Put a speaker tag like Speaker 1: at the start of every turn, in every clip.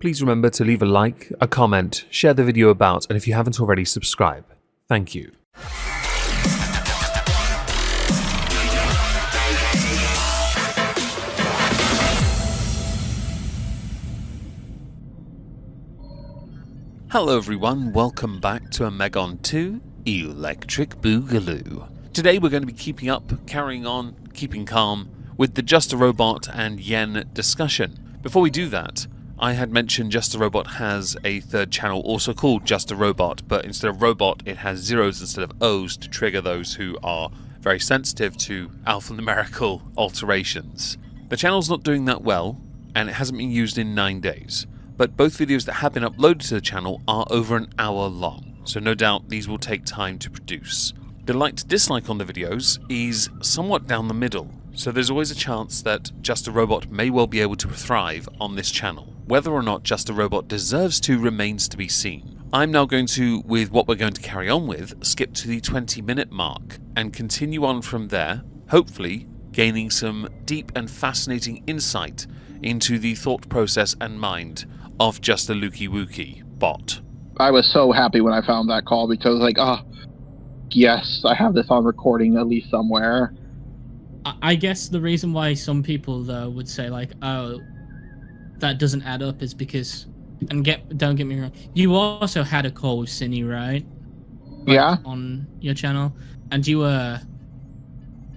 Speaker 1: please remember to leave a like, a comment, share the video about, and if you haven't already, subscribe. Thank you. Hello everyone, welcome back to Omegon 2 Electric Boogaloo. Today we're going to be carrying on, keeping calm with the Just a Robot and Yen discussion. Before we do that, I had mentioned Just a Robot has a third channel also called Just a Robot, but instead of robot it has zeros instead of O's to trigger those who are very sensitive to alphanumerical alterations. The channel's not doing that well, and it hasn't been used in 9 days. But both videos that have been uploaded to the channel are over an hour long, so no doubt these will take time to produce. The like to dislike on the videos is somewhat down the middle, so there's always a chance that Just a Robot may well be able to thrive on this channel. Whether or not Just a Robot deserves to remains to be seen. I'm now going to, with what we're going to carry on with, skip to the 20-minute mark and continue on from there, hopefully gaining some deep and fascinating insight into the thought process and mind of Just a Lukey Wookie bot.
Speaker 2: I was so happy when I found that call because, like, yes, I have this on recording at least somewhere.
Speaker 3: I guess the reason why some people, though, would say, like, oh, that doesn't add up is because, and don't get me wrong, you also had a call with Cine, right? Like,
Speaker 2: yeah.
Speaker 3: On your channel. And you were,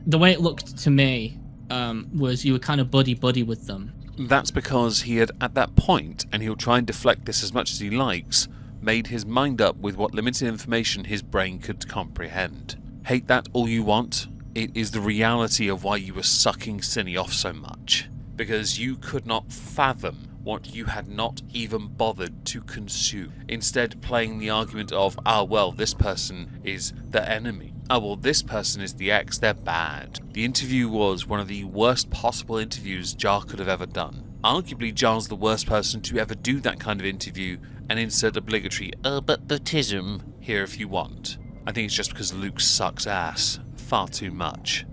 Speaker 3: the way it looked to me, was you were kind of buddy-buddy with them.
Speaker 1: That's because he had, at that point, and he'll try and deflect this as much as he likes, made his mind up with what limited information his brain could comprehend. Hate that all you want, it is the reality of why you were sucking Cine off so much. Because you could not fathom what you had not even bothered to consume. Instead playing the argument of, well, this person is the enemy. Well, this person is the ex, they're bad. The interview was one of the worst possible interviews Jar could have ever done. Arguably, Jar's the worst person to ever do that kind of interview, and insert obligatory, but baptism here if you want. I think it's just because Luke sucks ass far too much.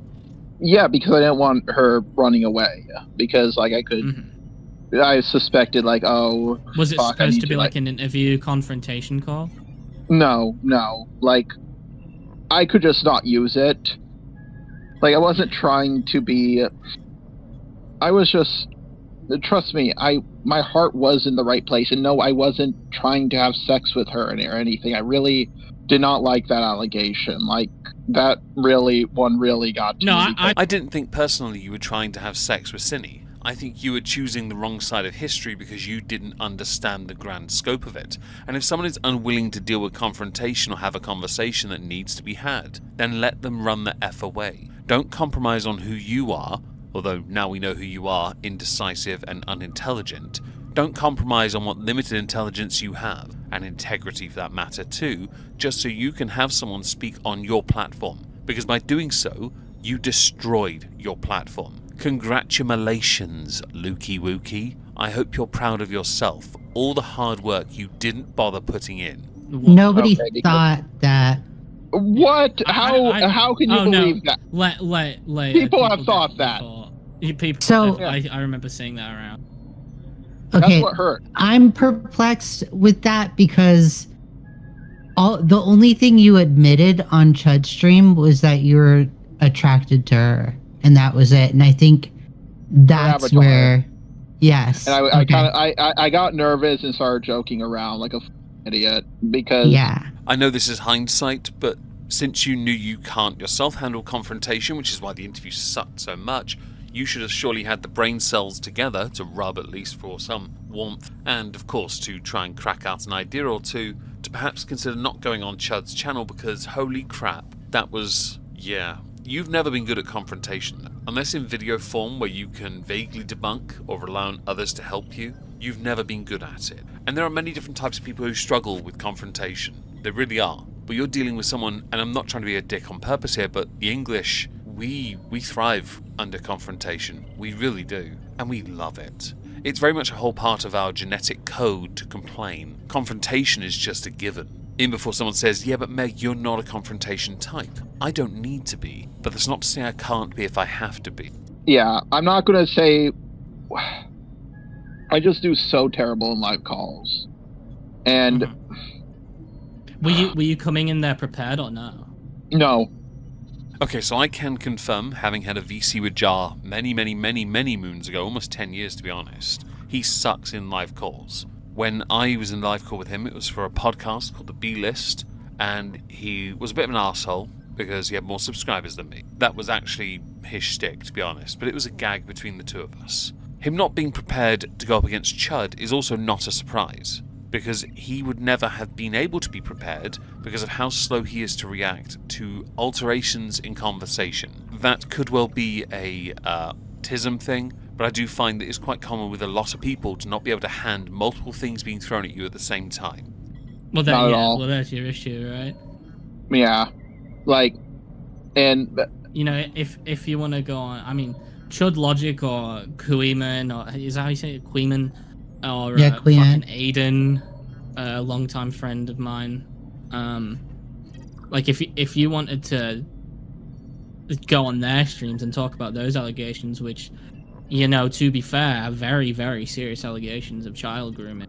Speaker 2: Yeah, because I didn't want her running away. Because, like, I could... Mm-hmm. I suspected, like, oh...
Speaker 3: Was it supposed to be like an interview confrontation call?
Speaker 2: No. Like, I could just not use it. Like, I wasn't trying to be... I was just... Trust me, my heart was in the right place. And no, I wasn't trying to have sex with her or anything. I really did not like that allegation. Like, that really got to me.
Speaker 1: I didn't think personally you were trying to have sex with Cine. I think you were choosing the wrong side of history because you didn't understand the grand scope of it. And if someone is unwilling to deal with confrontation or have a conversation that needs to be had, then let them run the F away. Don't compromise on who you are, although now we know who you are, indecisive and unintelligent. Don't compromise on what limited intelligence you have, and integrity for that matter too, just so you can have someone speak on your platform. Because by doing so, you destroyed your platform. Congratulations, Lukey Wookie. I hope you're proud of yourself. All the hard work you didn't bother putting in.
Speaker 4: Nobody thought that.
Speaker 2: What? How can you believe that? People have thought that.
Speaker 3: So I remember seeing that around.
Speaker 4: Okay,
Speaker 2: that's what hurt.
Speaker 4: I'm perplexed with that because the only thing you admitted on Chud's stream was that you were attracted to her. And that was it. And I think that's where, yes.
Speaker 2: And I got nervous and started joking around like a idiot because.
Speaker 4: Yeah.
Speaker 1: I know this is hindsight, but since you knew you can't yourself handle confrontation, which is why the interview sucked so much, you should have surely had the brain cells together to rub at least for some warmth, and of course to try and crack out an idea or two to perhaps consider not going on Chud's channel because holy crap, that was, yeah. You've never been good at confrontation, unless in video form where you can vaguely debunk or rely on others to help you. You've never been good at it. And there are many different types of people who struggle with confrontation. There really are. But you're dealing with someone, and I'm not trying to be a dick on purpose here, but the English, we thrive under confrontation. We really do. And we love it. It's very much a whole part of our genetic code to complain. Confrontation is just a given. In before someone says, yeah, but Meg, you're not a confrontation type. I don't need to be, but that's not to say I can't be if I have to be.
Speaker 2: Yeah, I'm not going to say... I just do so terrible in live calls. And
Speaker 3: Were you coming in there prepared or no?
Speaker 2: no.
Speaker 1: Okay, so I can confirm, having had a VC with Jar many moons ago, almost 10 years to be honest, he sucks in live calls. When I was in live call with him, it was for a podcast called The B-List, and he was a bit of an arsehole because he had more subscribers than me. That was actually his shtick, to be honest, but it was a gag between the two of us. Him not being prepared to go up against Chud is also not a surprise, because he would never have been able to be prepared because of how slow he is to react to alterations in conversation. That could well be a TISM thing, but I do find that it's quite common with a lot of people to not be able to hand multiple things being thrown at you at the same time.
Speaker 3: Well,
Speaker 2: Not at all.
Speaker 3: well, that's your issue, right?
Speaker 2: Yeah. Like, and
Speaker 3: You know, if you want to go on, I mean, Chud Logic or Kuiman, or is that how you say it? Kuiman? Or
Speaker 4: Yeah, Kuiman.
Speaker 3: fucking Aiden, a longtime friend of mine. Like if you wanted to go on their streams and talk about those allegations, which, you know, to be fair, are very, very serious allegations of child grooming,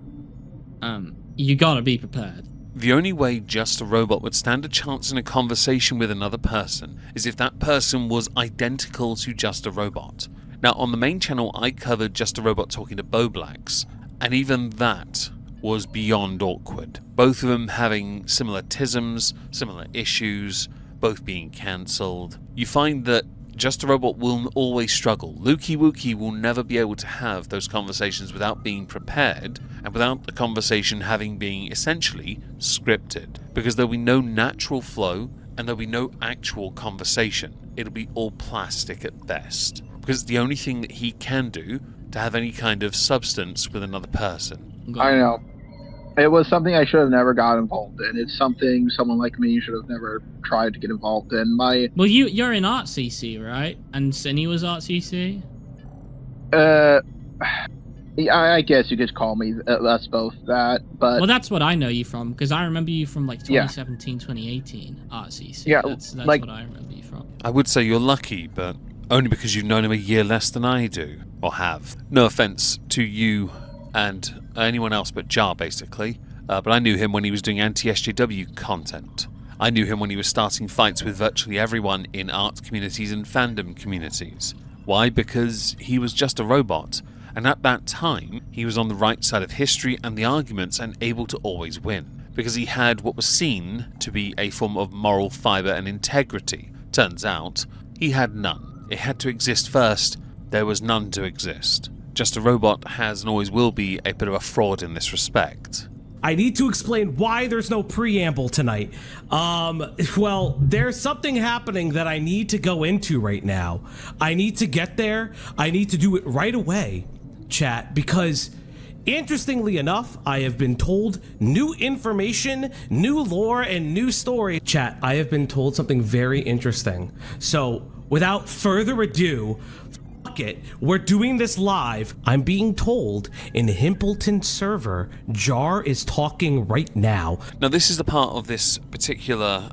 Speaker 3: you gotta be prepared.
Speaker 1: The only way Just a Robot would stand a chance in a conversation with another person is if that person was identical to Just a Robot. Now, on the main channel, I covered Just a Robot talking to Boblax, and even that was beyond awkward. Both of them having similar tisms, similar issues, both being cancelled. You find that Just a Robot will always struggle. Lukey Wookie will never be able to have those conversations without being prepared and without the conversation having been essentially scripted, because there'll be no natural flow and there'll be no actual conversation. It'll be all plastic at best, because it's the only thing that he can do to have any kind of substance with another person.
Speaker 2: I know. It was something I should have never got involved in. It's something someone like me should have never tried to get involved in.
Speaker 3: Well, you're in Art CC, right? And Cine was Art CC?
Speaker 2: I guess you could call me us both that, but
Speaker 3: Well, that's what I know you from, because I remember you from like 2017, 2018 Art CC.
Speaker 2: Yeah,
Speaker 3: that's
Speaker 2: like-
Speaker 3: what I remember you from.
Speaker 1: I would say you're lucky, but only because you've known him a year less than I do, or have. No offense to you and anyone else but Jar, basically, but I knew him when he was doing anti-SJW content. I knew him when he was starting fights with virtually everyone in art communities and fandom communities. Why? Because he was just a robot, and at that time, he was on the right side of history and the arguments and able to always win, because he had what was seen to be a form of moral fibre and integrity. Turns out, he had none. It had to exist first, there was none to exist. Just a Robot has and always will be a bit of a fraud in this respect.
Speaker 5: I need to explain why there's no preamble tonight. Well, there's something happening that I need to go into right now. I need to get there. I need to do it right away, chat, because interestingly enough, I have been told new information, new lore, and new story. Chat, I have been told something very interesting. So, without further ado, it. We're doing this live. I'm being told in Himpleton server, Jar is talking right now.
Speaker 1: Now, this is the part of this particular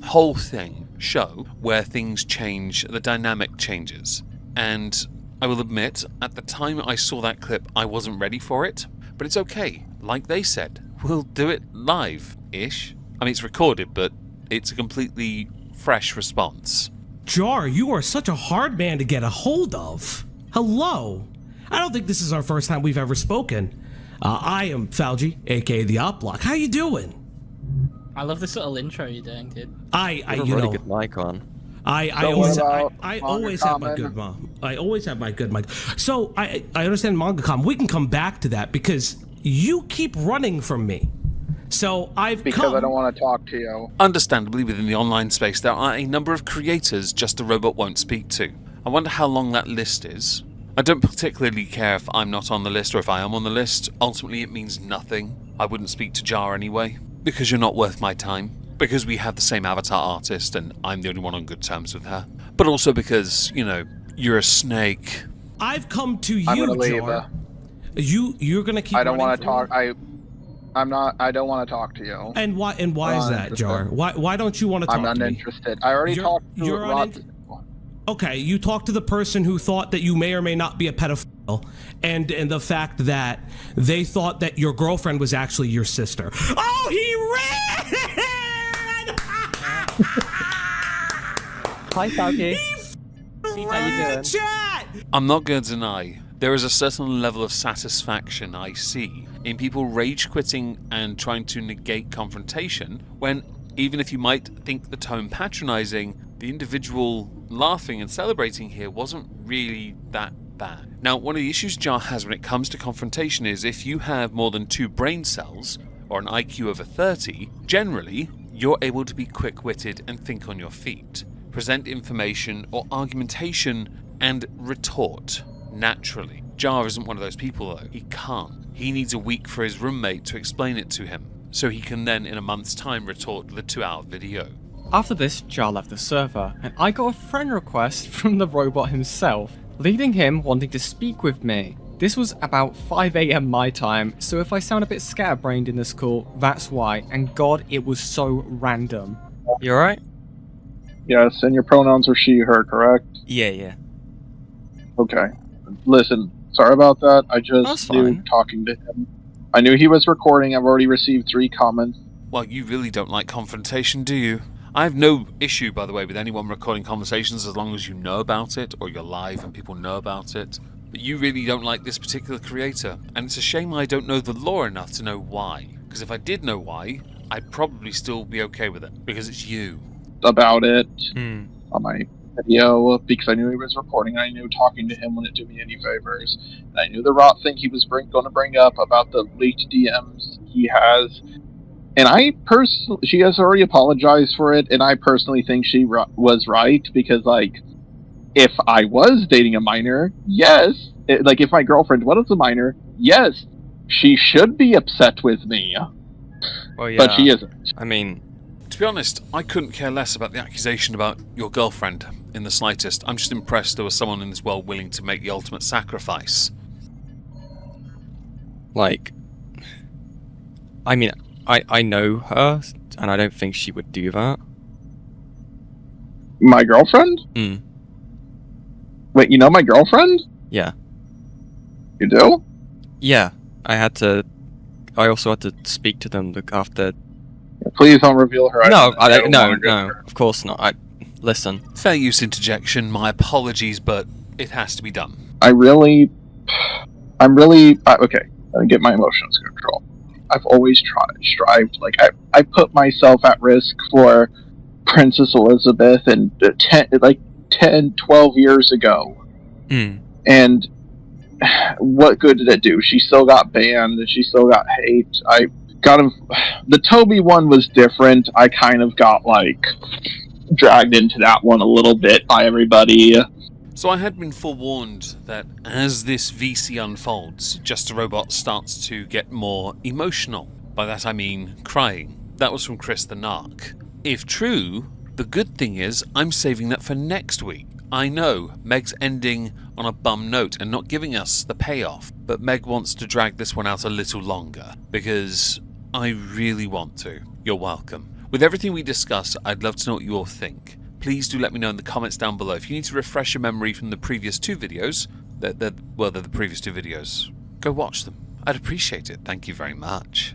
Speaker 1: whole thing, show, where things change, the dynamic changes. And I will admit, at the time I saw that clip, I wasn't ready for it, but it's okay. Like they said, we'll do it live-ish. I mean, it's recorded, but it's a completely fresh response.
Speaker 5: Jar, you are such a hard man to get a hold of. Hello. I don't think this is our first time we've ever spoken. I am Falgi, aka the Op Block. How you doing?
Speaker 3: I love this little intro you're doing, dude.
Speaker 5: You
Speaker 6: a really
Speaker 5: know,
Speaker 6: good mic on.
Speaker 5: I always have my good mom. I always have my good mic. So I understand MangaCom. We can come back to that because you keep running from me. So I
Speaker 2: don't want to talk to you.
Speaker 1: Understandably, within the online space, there are a number of creators Just a Robot won't speak to. I wonder how long that list is. I don't particularly care if I'm not on the list or if I am on the list. Ultimately, it means nothing. I wouldn't speak to Jar anyway, because you're not worth my time. Because we have the same avatar artist and I'm the only one on good terms with her. But also because, you know, you're a snake.
Speaker 5: I've come to
Speaker 2: I'm
Speaker 5: you,
Speaker 2: gonna leave,
Speaker 5: Jar. You're gonna keep.
Speaker 2: I don't
Speaker 5: want
Speaker 2: to talk. I don't want to talk to you.
Speaker 5: And why is that, Jar? Why don't you want to talk
Speaker 2: I'm
Speaker 5: to me?
Speaker 2: uninterested. I already talked to
Speaker 5: you're
Speaker 2: lots.
Speaker 5: Okay, you talked to the person who thought that you may or may not be a pedophile. and the fact that they thought that your girlfriend was actually your sister. Oh, he ran!
Speaker 6: Hi, Falky. How you doing?
Speaker 5: Chat!
Speaker 1: I'm not going to deny, there is a certain level of satisfaction I see in people rage quitting and trying to negate confrontation when, even if you might think the tone patronizing, the individual laughing and celebrating here wasn't really that bad. Now, one of the issues Jar has when it comes to confrontation is if you have more than 2 brain cells, or an IQ over 30, generally, you're able to be quick-witted and think on your feet, present information or argumentation, and retort naturally. Jar isn't one of those people though. He can't. He needs a week for his roommate to explain it to him, so he can then in a month's time retort the 2-hour video.
Speaker 6: After this, Jar left the server, and I got a friend request from the robot himself, leading him wanting to speak with me. This was about 5 AM my time, so if I sound a bit scatterbrained in this call, that's why, and God, it was so random.
Speaker 7: You alright?
Speaker 2: Yes, and your pronouns are she, her, correct?
Speaker 7: Yeah.
Speaker 2: Okay. Listen, sorry about that. I
Speaker 7: That's
Speaker 2: just knew
Speaker 7: fine.
Speaker 2: talking to him. I knew he was recording. I've already received 3 comments.
Speaker 1: Well, you really don't like confrontation, do you? I have no issue, by the way, with anyone recording conversations as long as you know about it, or you're live and people know about it. But you really don't like this particular creator, and it's a shame I don't know the lore enough to know why. Because if I did know why, I'd probably still be okay with it, because it's you.
Speaker 2: About it
Speaker 7: Hmm.
Speaker 2: on my video because I knew he was recording. I knew talking to him wouldn't do me any favors. And I knew the rot thing he was going to bring up about the leaked DMs he has. And she has already apologized for it, and I personally think she was right because, like, if I was dating a minor, yes, if my girlfriend was a minor, yes, she should be upset with me.
Speaker 7: Well, yeah.
Speaker 2: But she isn't.
Speaker 7: I mean,
Speaker 1: To be honest, I couldn't care less about the accusation about your girlfriend in the slightest. I'm just impressed there was someone in this world willing to make the ultimate sacrifice.
Speaker 7: like, I mean, I know her, and I don't think she would do that.
Speaker 2: My girlfriend?
Speaker 7: Hmm.
Speaker 2: Wait, you know my girlfriend?
Speaker 7: Yeah.
Speaker 2: You do?
Speaker 7: Yeah. I also had to speak to them after.
Speaker 2: Please don't reveal her
Speaker 7: No,
Speaker 2: identity.
Speaker 7: no, of course not. Listen.
Speaker 1: Fair use interjection, my apologies, but it has to be done.
Speaker 2: I'm really, okay, let me get my emotions under control. I've always strived, like, I put myself at risk for Princess Elizabeth and 10, 12 years ago.
Speaker 7: Hmm.
Speaker 2: And what good did it do? She still got banned, and she still got hate. I got him. The Toby one was different. I kind of got, like, dragged into that one a little bit by everybody.
Speaker 1: So I had been forewarned that as this VC unfolds, Just a Robot starts to get more emotional. By that I mean crying. That was from Chris the Narc. If true, the good thing is I'm saving that for next week. I know Meg's ending on a bum note and not giving us the payoff, but Meg wants to drag this one out a little longer because I really want to. You're welcome. With everything we discussed, I'd love to know what you all think. Please do let me know in the comments down below. If you need to refresh your memory from the previous 2 videos, they're the previous 2 videos, go watch them. I'd appreciate it. Thank you very much.